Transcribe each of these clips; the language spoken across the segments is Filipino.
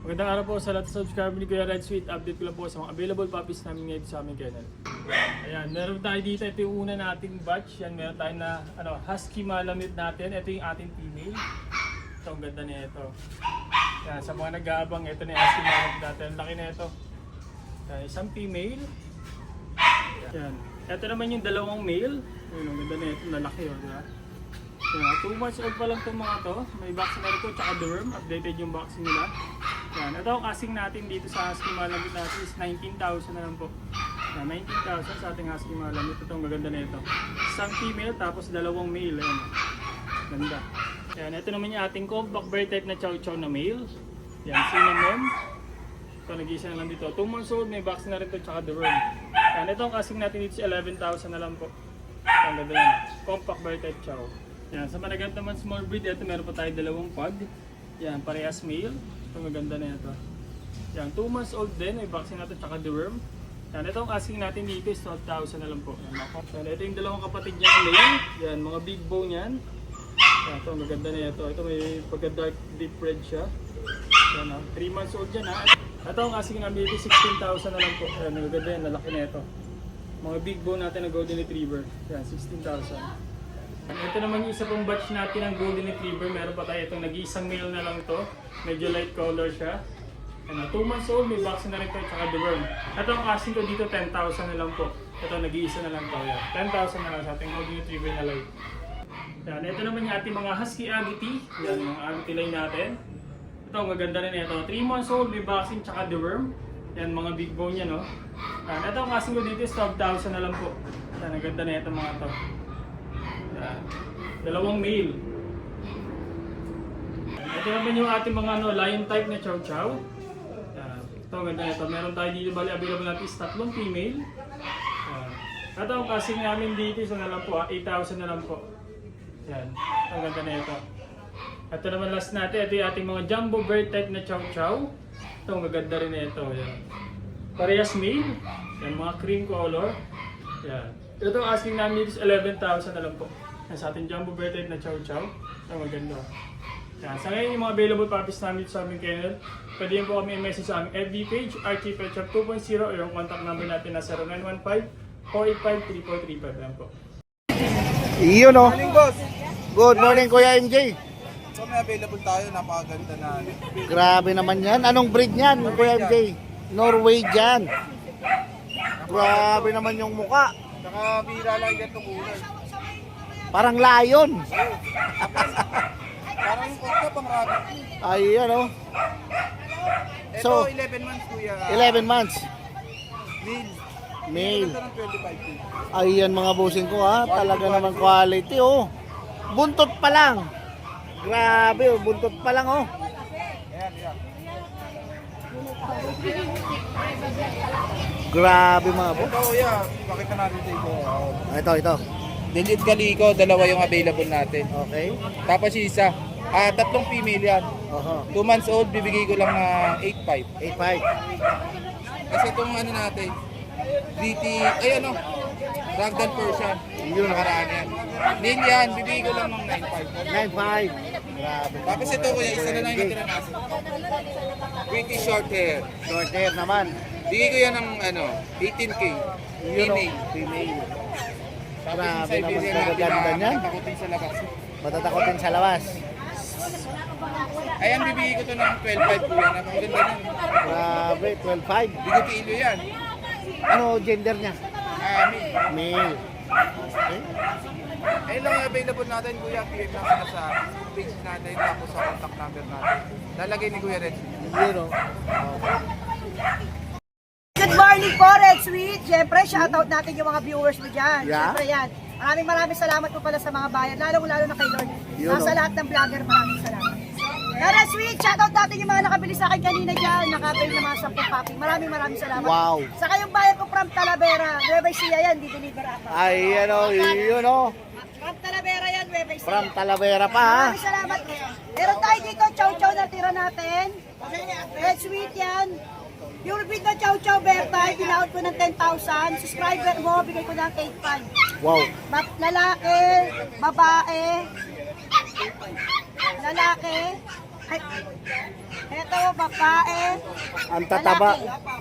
Magandang araw po sa lahat ng subscriber ni Kuya Red Sweet. Update ko lang po sa mga available puppies namin ngayon sa aming kennel. Ayan, meron tayo dito. Ito yung una nating batch. Yan, meron tayo na Husky Malamute natin. Ito yung ating female. Ito, ang ganda niya ito. Yan, sa mga nag-aabang, ito na yung Husky Malamute natin. Ang laki na ito. Yan, isang female. Yan. Ito naman yung dalawang male. Yan, ang ganda na ito. Lalaki yun. Diba? Yan, 2 months old pa lang itong mga to. May vaccine na rin ito, tsaka deworm. Updated yung vaccine nila. Yan, ito ang casing natin dito sa Husky Malamute natin is 19,000 na lang po. Yan, 19,000 sa ating Husky Malamute. Ito ang gaganda na ito. Isang female tapos dalawang male. Yan. Ganda. Yan, ito naman yung ating compact bear type na chow chow na male. Yan, cinnamon. Ito, nag-iisa na lang dito. 2 months old, may vaccine na rin ito, tsaka deworm. Yan, ito ang casing natin dito is 11,000 na lang po. Ang ganda yan. Compact bear type chow. Yan, sa managat naman small breed, ito meron pa tayo dalawang pug. Yan, parehas male. Ito maganda na ito. Yan, 2 months old din, may vaccine natin tsaka deworm. Yan, ito ang asking natin dito is 12,000 na lang po. Yan, ito yung dalawang kapatid niya lane. Yan, mga big bone yan. Yan, ito ang maganda na ito. Ito may pagka dark deep red siya. Yan, 3 months old yan ha. Ito ang asking natin dito 16,000 na lang po. Yan, maganda yan, lalaki na ito. Mga big bone natin na golden retriever. Yan, 16,000. Ito naman yung isa pong batch natin ng golden retriever. Meron pa tayo itong nag-iisang male na lang to. Medyo light color siya. 2 months old, may vaccine na rin ito tsaka deworm. Ito ang asking ko dito 10,000 na lang po. Ito nag-iisa na lang to. 10,000 na lang sa ating golden retriever na light. Yan, ito naman yung ating mga Husky Agouti. Yan, mga Agouti line natin. Ito, maganda rin ito. 3 months old, may vaccine tsaka deworm. Yan, mga big bone yan, no? Yan, ito ang asking ko dito is 12,000 na lang po. Yan, ang ganda na ito mga to. Yan. Dalawang male. Ito naman yung ating mga lion type na chow chow. Yan. Ito, ang ganda na ito. Meron tayo dito, bali available natin is 3 female. Yan. Ito ang casing namin dito, isa na lang po, 8,000 na lang po. Yan. Ang ganda na ito. Ito naman last natin, ito yung ating mga jumbo bird type na chow chow. Ito, ang ganda rin na ito. Yan. Parehas male. Yan, mga cream color. Yan. Ito ang asking namin dito is 11,000 na lang po. Yan, sa ating jumbo bear type na chow chow. Ito, maganda. Yan. Sa ngayon yung mga available puppies namin dito sa aming kennel, pwede yun po kami i-message sa aming FB page, Archie Pet Shop 2.0, o yung contact number natin na 0915-485-3435 lang po. Iyon o. Morning, boss. Good morning, Kuya MJ. So may available tayo, napakaganda na. Grabe naman yan. Anong breed niyan, Kuya MJ? Norwegian. Grabe naman yung muka. Saka bira lang yan itong kulay. Parang lion. Parang yung kotka pang rabbit. Ayan o. Ito, So, 11 months kuya. 11 months. Male. Male. Ito ng 25K. Ayan mga busing ko ha. Talaga naman quality oh. Buntot pa lang. Grabe oh. Buntot pa lang oh. Ayan, ayan. Grabe mga bo. Ito kuya, pakita natin dito. Ito. Digit Calico, dalawa yung available natin. Okay. Tapos isa. 3 female yan. Oho. 2 months old, bibigay ko lang na 8.5. 8.5. Kasi itong ano natin, DT, ay ano, Ragdoll Persian. Yung nakaraan yan. Nil yan, bibigay ko lang ng 9.5. 9.5. Grabe. Tapos ito kuya, isa na lang yung natira natin. British short hair. Short hair naman. Bigay ko yan ng ano, 18K. Yun o. Female. Female. Tapos yung Grabe naman Siberian sa natin gaganda na niyan. matakutin sa labas. Matatakotin sa labas. Ayan, bibigay ko to ng 12.5 kuya. Napakaganda nun. Grabe, 12.5. Bigay kilo yan. Ano gender niya? Male. Male. Okay. Ayun lang yung available natin kuya. PM lang sila sa page natin. Tapos sa contact number natin. Lalagay ni Kuya Red. Yun o. Good morning po, Red Sweet. Siyempre, shoutout natin yung mga viewers mo dyan. Yeah. Siyempre yan. Maraming salamat po pala sa mga bayan. Lalo na kay Lord. Yun, Nasa oh. lahat ng vlogger, maraming salamat. Kaya Red Sweet, shoutout natin yung mga nakabili sa akin kanina dyan. Nakabili ng mga 10 papi. Maraming salamat. Wow. Saka yung bayan ko from Talavera. Nueva Ecija yan, di deliver ako. Ay, ano, yun o. From Talavera yan, Nueva Ecija. From Talavera pa ha. Maraming salamat. Meron tayo dito, chow-chow na tira natin. Red Sweet yan. Yung repeat na chow-chow bear type, tinawad ko ng 10,000. Subscriber mo, bigay ko ng 8,500. Wow. Lalaki, babae, lalaki, ay, Ito, babae. Ang tataba. Lalaki.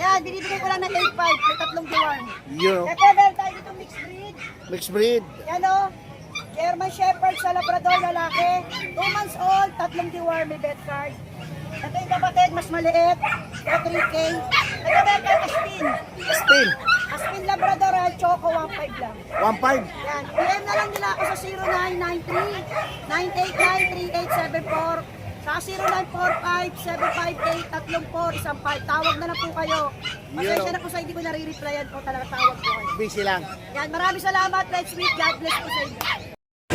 Yan, binibigay ko lang ng 8.5. May tatlong deworm. Yun o. Ito, meron tayo dito mixed breed. Mixed breed. Yan o. German Shepherd sa Labrador, lalaki. 2 months old, tatlong deworm, may vet card. Ito yung kapatid, mas maliit. Ito 3K. Ito meron tayo Aspin. Spin. Aspin Labrador, Choco, 1.5 lang. 1.5. Yan. PM na lang nila ako sa 0993-989-3874. Sa 0945-758-3415. Tawag na lang po kayo. Pasensya na po sa hindi ko nare-replyan po. Talaga tawag po kayo. Busy lang. Yan. Maraming salamat. Let's sweet. God bless po sa inyo.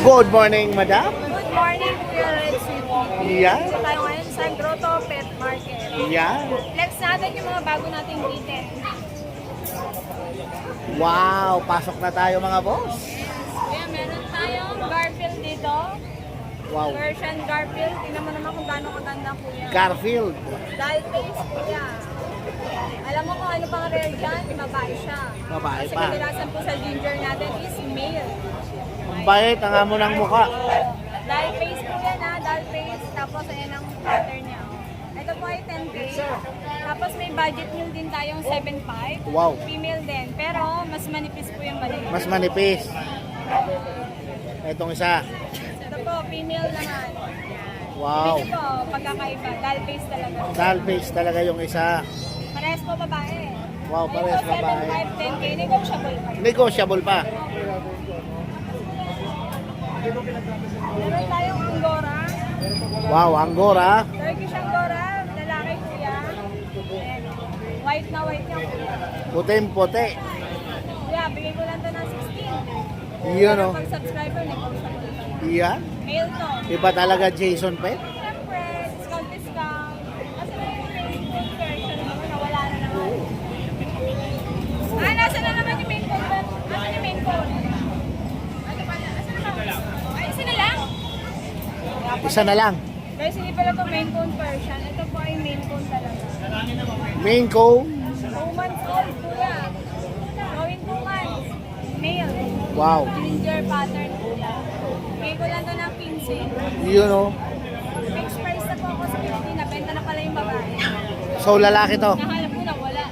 Good morning, madam. Good morning, Kuya Red Sweet. Yan. So tayo ngayon sa Grotto Pet Market. Yan. Flex natin yung mga bago nating kitten. Wow, pasok na tayo mga boss. Kuya, meron tayong Garfield dito. Wow. Persian Garfield. Tingnan mo naman kung gaano kaganda, Kuya. Garfield. Doll face, Kuya. Alam mo kung ano pang rare dyan? Babae siya. Babae Kasi pa. kadalasan po sa ginger natin is male. Ang bait, ang amo ng muka. Doll face po yan ha, doll face. Tapos ayan ang pattern niya. Oh. Ito po ay 10K. Tapos may budget meal din tayong 7.5. Wow. Female din. Pero mas manipis po yung balik. Mas manipis. Itong isa. Ito po, female naman. Wow. Ito po, pagkakaiba. Doll face talaga. Doll face talaga yung isa. Parehas po babae. Wow, parehas Ito, babae. 7.5, 10K. Negotiable pa. Negotiable pa. Meron tayong Angora. Wow, Angora. Turkish Angora. Lalaki kuya. Ayan. White na white yung kuya. Puting-puti. Kuya, bigay ko lang to ng 16. Yun o. Pag subscriber, negotiable pa. Yan. Male to. Iba talaga Jason Pet. Siyempre, discount. Kasi na yung main version naman, nawala na naman. Nasa na naman yung main code? Nasa yung main code? Ano pala? Asa naman? Ay, isa na lang? Isa na lang. Guys, hindi pala to main cone version. Ito po ay main cone talaga. Main comb. 2 months old, kuya. Going 2 months. Male. Wow. Ginger pattern, kuya. Bigay ko lang to ng 15. Yun o. Fixed price na po ako sa 15. Nabenta na pala yung babae. So lalaki to. Nahanap ko na wala.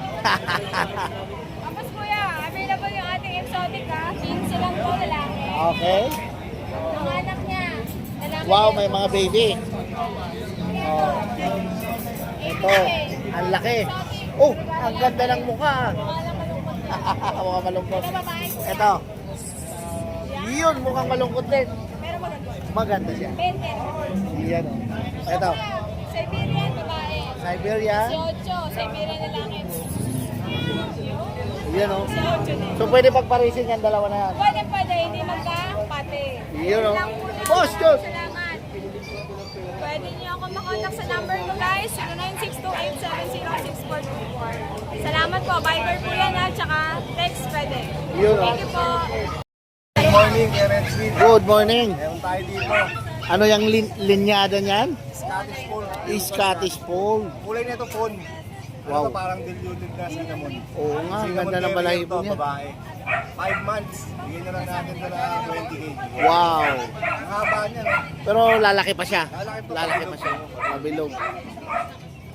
Tapos kuya, available yung ating exotic ha. 15 lang po lalaki. Okay. Ang anak niya. Lalaki Wow, din. may mga baby. Oh. Ito, ang laki. Oh, ang ganda ng mukha. Mga malungkot. Ito babae. Ito. Yun, mukhang malungkot din. Pero maganda. Maganda siya. 20. Yan o. Ito, Siberian babae. Siberian. 18. Siberian lalaki. Yan o. 18 din. So pwede pagparisin yan, dalawa na yan. Pwede, hindi magkapate. Yun o. Lang po lang. Boss, Diyos! Salamat. Pwede niyo ako makontak sa number ko guys, 0962870644. Salamat po, Viber po yan ha, tsaka text pwede. Yun, Thank you po. Good morning, Red Sweet. Good morning. Meron tayo dito. Ano yung linyada niyan? Scottish Fold. Scottish Fold. Kulay nito phone. Wow. Ito parang diluted na cinnamon. Oo nga, ang Cinnamon ganda ng terrier balahibo to, niya. babae. 5 months. Bigyan na lang natin ito na 20K. Wow. Ang haba niya, no? Pero lalaki pa siya. Lalaki pa. Lalaki pa siya. Mabilog.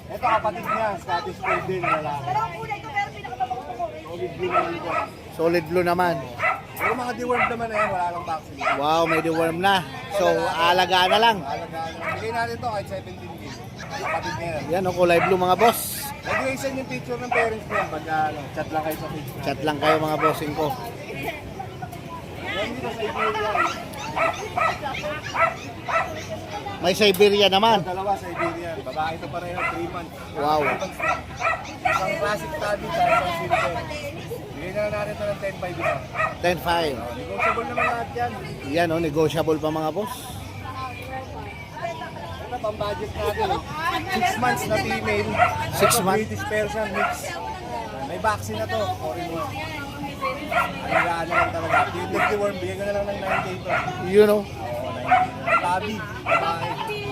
Ito kapatid niya, Scottish Fold din, lalaki. Pero ang kulay ko, pero pinakamabango ko. Solid blue naman ito. Solid blue naman. Pero mga dewormed naman na yan, wala lang vaccine. Wow, may deworm na. So, alagaan na lang. Alagaan. Bigay natin ito kahit 17K. Kapatid niya yan. Yan o, kulay blue mga boss. Pwede kayo send yung picture ng parents niya pag chat lang kayo sa Facebook. Chat lang kayo mga bossing ko. Yan dito sa Iberia. May Siberia naman. Dalawa sa Iberia. Babae ito pareho, 3 months. Wow. 3 months na. Isang classic study sa isang silver. Bigay na lang natin ito ng 10.5 isa. 10-5. Negotiable naman lahat yan. Yan o, negotiable pa mga boss. Ito pang budget natin. 6 months na female. 6 Ito, months? British Persian mix. May vaccine na to. Foreign one. Alagaan na lang talaga. Yung nag-deworm, bigay ko na lang ng 9K ito. Yun o. Tabi. Babae.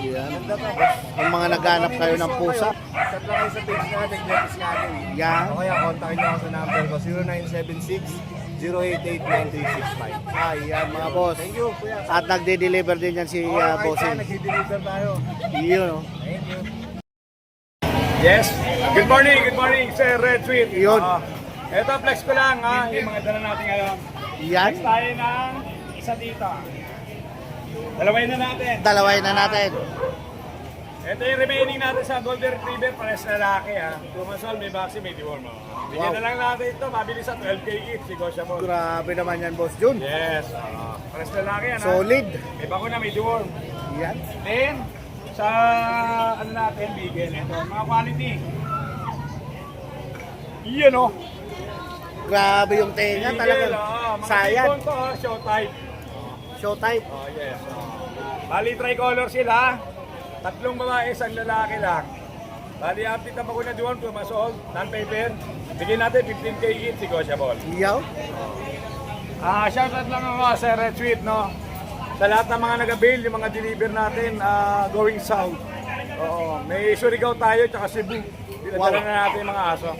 Yan. Ganda to. Yung mga naghanap kayo ng pusa. Chat lang kayo sa page natin, Gletis natin. Yan. O kaya kontakin nyo ako sa number ko, 0976-088-9365. Ayan mga boss. Thank you, kuya. At nagde-deliver din yan si Kahit bossing. nag-deliver tayo. Yun o. Thank you. Yes. Good morning, Sir Red Sweet. Yun. Ito, flex ko lang ha, yung mga dala natin ngayon. Yan. Flex tayo ng isa dito. Dalawain na natin. Dalaway na natin. Ito yung remaining natin sa Golden Retriever, pares na lalaki ha. 2 months old, may vaccine, may deworm. Bigyan na lang natin ito, mabilis sa 12K each, negotiable. Grabe naman yan, Boss Jun. Yes. Pares na lalaki yan ha. Solid. May bakuna, may deworm. Yan. Then, sa ano natin, bigyan ito, mga quality. Iyan o. Grabe yung tenga talaga. Mga Sayad. tipon to, show type. Show type. Oh, yes. Bali, tricolor sila. 3 babae, 1 lalaki lang. Bali, update na bakuna doon, 2 months old, non-paper. Bigyan natin 15K each, negotiable. Yaw. Shoutout lang ako sa Red Sweet, no? Sa lahat ng mga nag-avail, yung mga deliver natin going south. Oo, may Surigao tayo, tsaka Cebu. Dinadala na natin yung mga aso.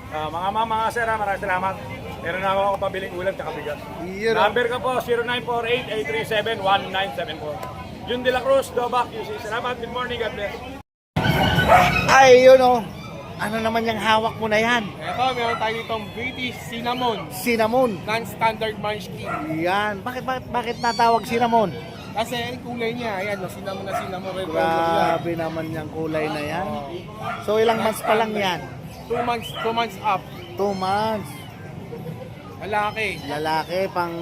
Mga mama, mga sir, maraming salamat. Meron na ako pabiling ulam tsaka bigas. Yun. Number ka po, 0948-837-1974. Jun De La Cruz, Dobac, UC. Salamat, good morning, God bless. Ay, yun oh. Ano naman yung hawak mo na yan? Ito, meron tayo ditong British Cinnamon, Cinnamon. non-standard munchkin. Yan. Bakit natawag cinnamon? Kasi ang kulay niya, ayan, no, cinnamon na cinnamon, red color yan. Grabe naman yung kulay na yan. So ilang months pa lang yan? 2 months up. 2 months. Malaki. Lalaki pang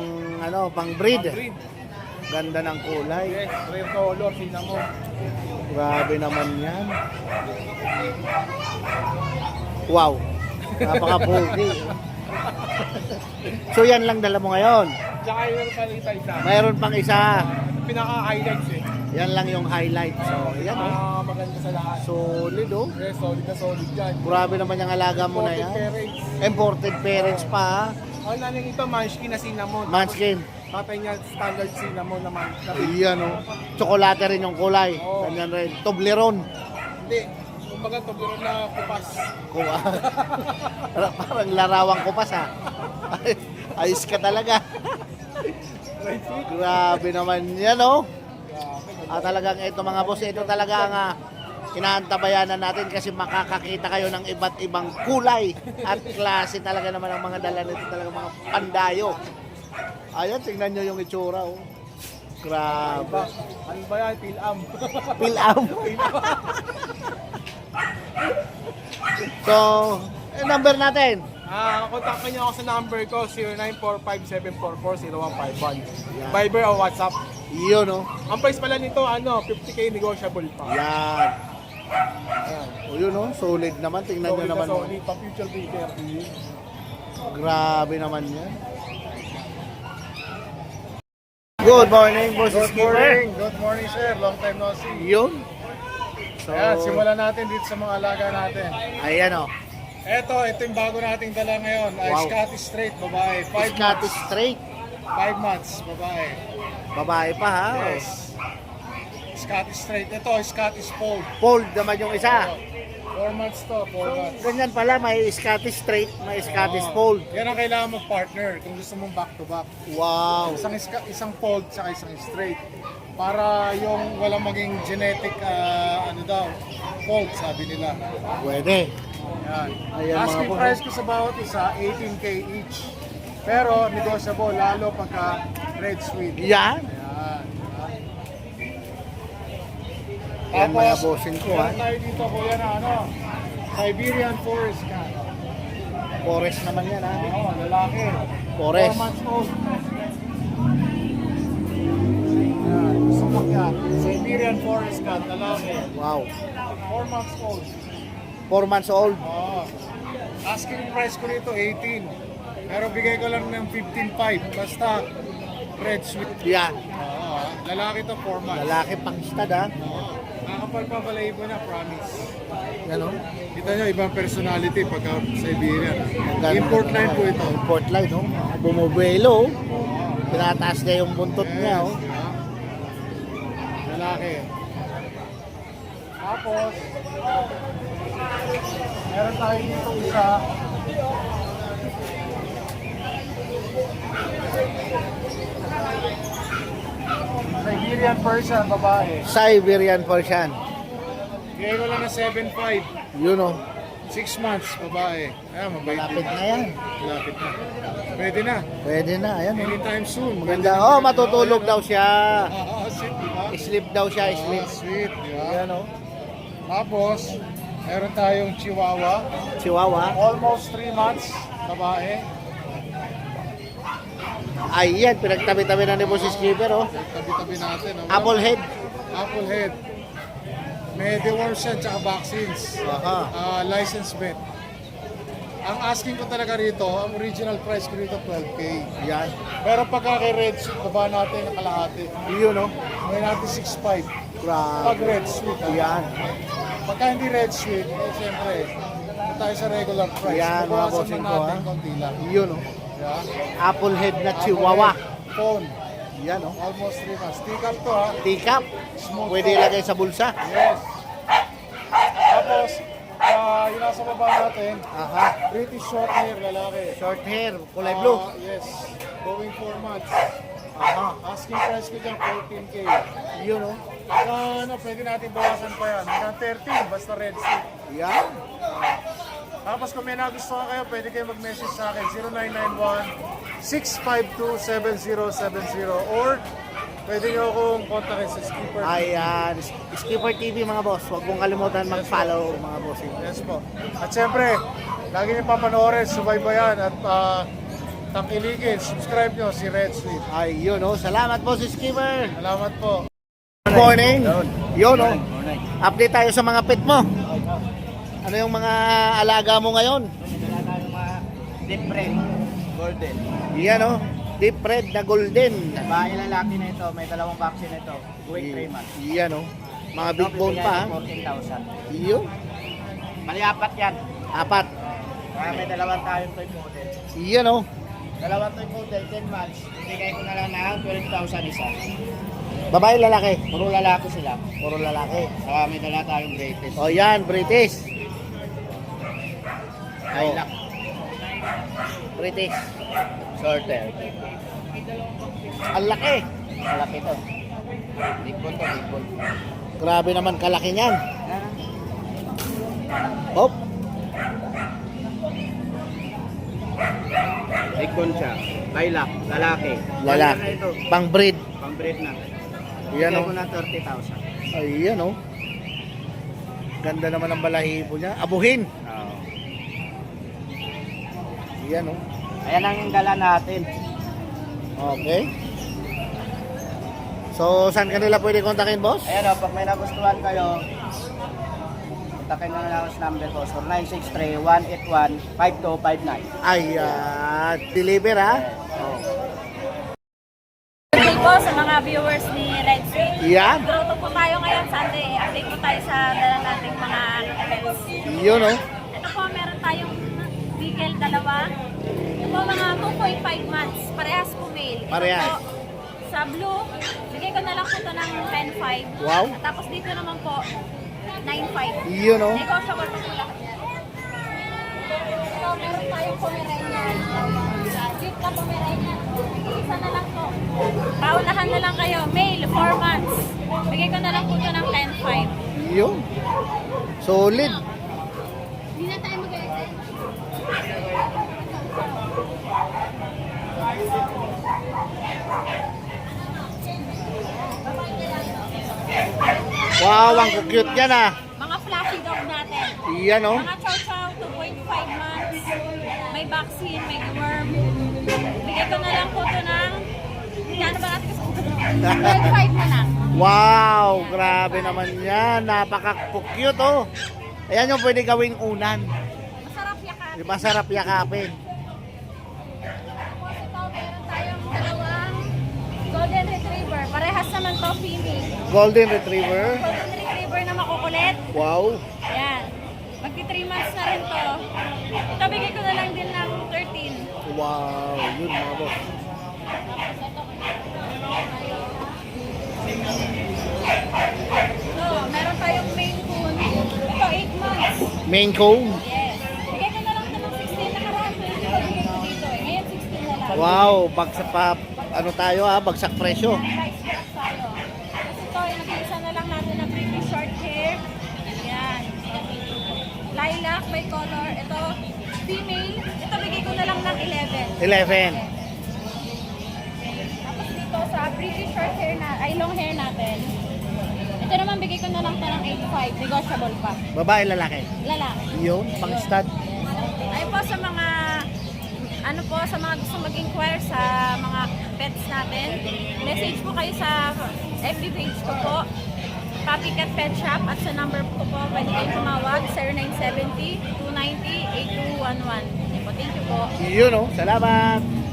pang breed. Breed. Ganda ng kulay. Yes, red color, cinnamon. Grabe naman yan. Wow. Napaka-pogi. So yan lang dala mo ngayon. Tsaka yun pa rin isa. Mayroon pang isa. Pinaka-highlights eh. Yan lang yung highlight. So yan oh. Maganda sa lahat. Solid oh. Yes, solid na solid yan. Grabe naman yung alaga mo na yan. Parents. Imported parents pa ha. Ang nanay ito, munchkin na cinnamon. Munchkin. Tatay niya, standard cinnamon naman. Iyan oh. Tsokolate rin yung kulay. Oo. Ganyan rin. Toblerone. Hindi. Kumbaga, tuburon na kupas. Kuha. Parang larawang kupas ha. Ayos ka talaga. Grabe naman yan oh. Talagang ito mga boss, ito talaga ang inaantabayanan natin kasi makakakita kayo ng iba't ibang kulay at klase talaga naman ang mga dala nito, talaga mga pandayo. Ayan, tingnan nyo yung itsura oh. Grabe. Ano ba yan? Pilam. Pilam. So, number natin. Kontakin niyo ako sa number ko, 0945-744-0151. Viber o WhatsApp. Iyon oh. Ang price pala nito, 50K negotiable pa. Yan. O yun oh, solid naman. Tingnan nyo Solid naman. na solid, pang future breeder. Grabe naman yan. Good morning, boss. Good morning sir, long time no see. Yun. So, Ayan, simulan natin dito sa mga alaga natin. ayan oh. Ito yung bago nating dala ngayon, ay Wow. Scottish Straight babae, 5 Scottish months. straight. 5 months, babae. Babae pa ha. Yes. Scottish Straight. Ito, Scottish Fold. Fold naman yung isa. 4 months to, 4 months. Ganyan pala, may Scottish straight, may Scottish fold. Yan ang kailangan mong partner kung gusto mong back to back. Wow. Isang fold saka isang straight. Para yung walang maging genetic fold, sabi nila. Pwede. Yan. Ayan, Asking mga price ko sa bawat isa, 18K each. Pero negotiable lalo pagka red sweet. Yan. Yan mga bossing ko ha. meron tayo dito kuya na Siberian Forest Cat. Forest naman yan ha. Oo, lalaki. Forest. 4 months old. Yan, gusto mo yan. Siberian Forest Cat, lalaki. Wow. 4 months old. 4 months old. Oo. Asking price ko nito 18. Pero bigay ko lang ng 15.5. Basta red sweet. Yan. Oo. Lalaki to 4 months. Lalaki pang stud ha. Nakakapagpapalayo na, promise. Yan o. Kita nyo, ibang personality pagka Siberian. Ganda Import naman line talaga. po ito. Import line no. Bumubuelo oh. Tinataas niya yung buntot niya oh. Lalaki. Tapos, meron tayo dito isa. Siberian Persian, babae. Siberian Persian. Bigay ko lang na 7.5. Yun oh. 6 months, babae. Ayan, mabait Malapit din. na yan. Malapit na. Pwede na. Pwede na. Ayan oh. Anytime soon. Maganda. Oh, matutulog daw siya. Sweet, di ba? Sleep daw siya. Sleep. Sweet, di ba? Ayan oh. Tapos, meron tayong Chihuahua. Chihuahua. Almost 3 months, babae. Ayan, pinagtabi-tabi na ni Boss Skipper oh. Tabi-tabi natin. Oh. Apple head. Apple head. May deworms yan, tsaka vaccines. Aha. License vet. Ang asking ko talaga rito, ang original price ko rito, 12K. Yan. Pero pagka kay Red Suit, baba natin ang kalahati. Yun oh. May natin 6.5. Pag Grabe. Red Suit. Yan. Pagka hindi Red Suit, eh siyempre, doon tayo sa regular price. Yan, mga Babawasan bossing lang ko, natin ha? konti lang. Yun oh. Yeah. Apple head na Chihuahua. Phone. Yan oh. Almost 3 months. Stick up to ha. Teacup. Smooth Pwede to. ilagay sa bulsa. Yes. Tapos, yung nasa baba natin, Aha. British short hair, lalaki. Short hair. Kulay blue. Yes. Going 4 months. Aha. Asking price ko dyan, 14K. Yun oh. Ano, pwede natin bawasan pa yan. Hanggang 13, basta red suit. Yan. Tapos kung may nagustuhan kayo, pwede kayo mag-message sa akin, 0991-652-7070 or pwede nyo akong kontakin sa Skipper. Ayan. Skipper TV mga boss. Huwag mong kalimutan mag-follow mga bossing. Yes po. At syempre, lagi nyo papanoorin, subaybayan at tangkiligin. Subscribe nyo si Red Sweet. Ayun oh. Salamat po si Skipper. Salamat po. Good morning. Yun oh. Update tayo sa mga pet mo. Ano yung mga alaga mo ngayon? Deep red, golden. Yan oh. Deep red na golden. Bahay lalaki na ito, may dalawang vaccine na ito. Going 3 months. Yan oh. Mga big bone pa. ha? 14,000. Yun. Mali apat yan. 4. May dalawang tayong toy model. Yan oh. Dalawang toy model, 10 months. Bigay ko na lang ng 12,000 isa. Babae lalaki. Puro lalaki sila. Puro lalaki. Saka may dala tayong British. O yan, British. Lilac. British. Short hair. Ang laki. Malaki to. Big bone to, big bone. Grabe naman kalaki niyan. Hop. Big bone siya. Lilac, lalaki. Lalaki. Ano na ito? Pang breed. Pang breed na. Yan Bigay oh. ko na 30,000. Ayan oh. Ganda naman ang balahibo niya. Abuhin. Oo. Ayan oh. Ayan ang dala natin. Okay. So, saan kanila pwede kontakin, boss? Ayan o, pag may nagustuhan kayo, kontakin nyo na lang sa number ko. So, 963-181-5259. Ayan. Deliver ha? Update po sa mga viewers ni Red Sweet. Yan. Grotto po tayo ngayon Sunday. Update po tayo sa dala nating mga pets. Yun oh. Ito po, meron tayong bigel dalawa. Ito po mga 2.5 months. Parehas po male. Ito Parehas. po, sa blue, bigay ko na lang po ito ng 10.5. Wow. Tapos dito naman po, 9.5. Yun oh. Negotiable po lahat yan. Ito, meron tayong Pomeranian. Cute na Pomeranian. Isa na lang po. Paunahan na lang kayo. Male, 4 months. Bigay ko na lang po ito ng 10.5. Yun. Solid. Hindi na tayo mag-exit. Wow, ang cute yan ah. Mga fluffy dog natin. Yan oh. Mga chow chow, 2.5 months. May vaccine, may worm. Bigay ko na lang po ito ng... Ano ba natin kasi? 12.5 na lang. Wow, grabe naman yan. Napaka-cute oh. Ayan yung pwede gawing unan. Masarap yakan. Masarap yakapin. Tapos ito, meron tayong dalawang Golden Retriever. Parehas naman to, female. Golden Retriever. Golden Retriever na makukulit. Wow. Yan. Magti 3 months na rin to. Ito, bigay ko na lang din ng 13. Wow. Yun mga boss. So, meron tayong Maine Coon. Ito, 8 months. Maine Coon. Yes. Bigay ko na lang ito ng 16. Nakaraan ko yung bigay ko dito eh. Ngayon, 16 na lang. Wow. Bagsak pa. Ano tayo ha? Bagsak presyo. Price box tayo. Tapos ito, nag-iisa na lang natin na British short hair. Yan. lilac by color. Ito, female. Ito, bigay ko na lang ng 11. 11. Tapos dito sa British short hair long hair natin. Ito naman, bigay ko na lang ito ng 8.5. Negotiable pa. Babae, lalaki. Lalaki. Yun, pang stud. Ay po sa mga sa mga gusto mag-inquire sa mga pets natin, message po kayo sa FB page ko po, Papi Cat Pet Shop, at sa number ko po, pwede kayong tumawag, 0970-290-8211. Thank you po. Yun, oh. Salamat.